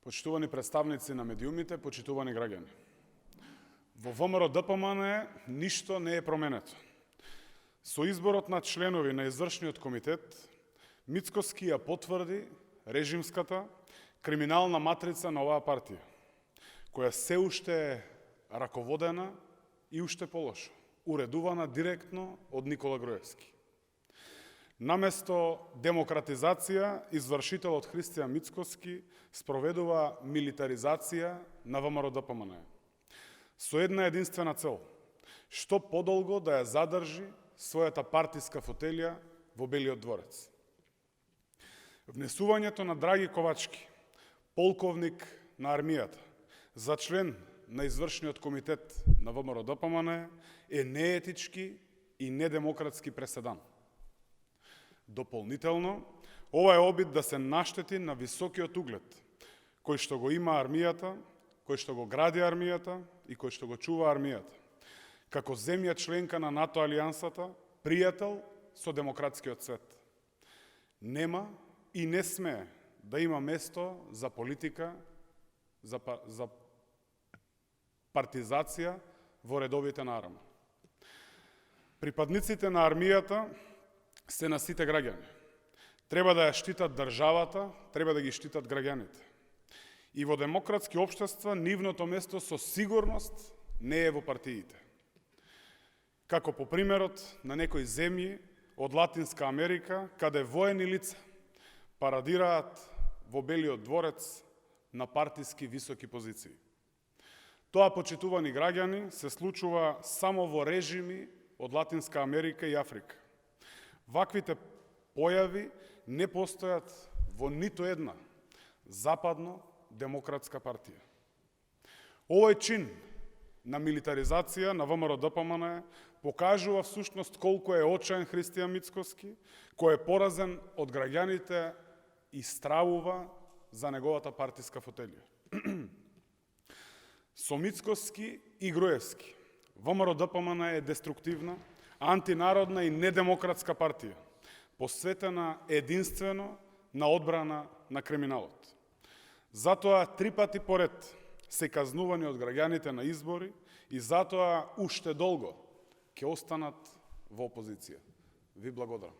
Почитувани представници на медиумите, почитувани граѓани. Во ВМРО ДПМН ништо не е променето. Со изборот на членови на извршниот комитет, Мицкоски ја потврди режимската криминална матрица на оваа партија, која се уште е раководена и уште полошо, уредувана директно од Никола Груевски. Наместо демократизација, извршителот Христијан Мицкоски спроведува милитаризација на ВМРО ДПМН. Со една единствена цел: што подолго да ја задржи својата партиска фотелја во Белиот дворец. Внесувањето на Драги Ковачки, полковник на армијата, за член на извршниот комитет на ВМРО ДПМН е неетички и недемократски преседан. Дополнително, ова е обид да се наштети на високиот углед кој што го има армијата, кој што го гради армијата и кој што го чува армијата, како земја членка на НАТО алијансата, пријател со демократскиот свет. Нема и не смее да има место за политика, за партизација во редовите на АРМ. Припадниците на армијата се на сите граѓани. Треба да ја штитат државата, треба да ги штитат граѓаните. И во демократски општества нивното место со сигурност не е во партиите. Како по примерот на некои земји од Латинска Америка, каде воени лица парадираат во Белиот дворец на партиски високи позиции. Тоа, почитувани граѓани, се случува само во режими од Латинска Америка и Африка. Ваквите појави не постојат во ниту една западно демократска партија. Овој чин на милитаризација на ВМРО ДПМН покажува всушност колку е очаен Христијан Мицкоски, кој е поразен од граѓаните и стравува за неговата партиска фотелја. Со Мицкоски и Груевски ВМРО ДПМН е деструктивна, антинародна и недемократска партија, посветена единствено на одбрана на криминалот. Затоа 3 пати поред се казнувани од граѓаните на избори и затоа уште долго ќе останат во опозиција. Ви благодарам.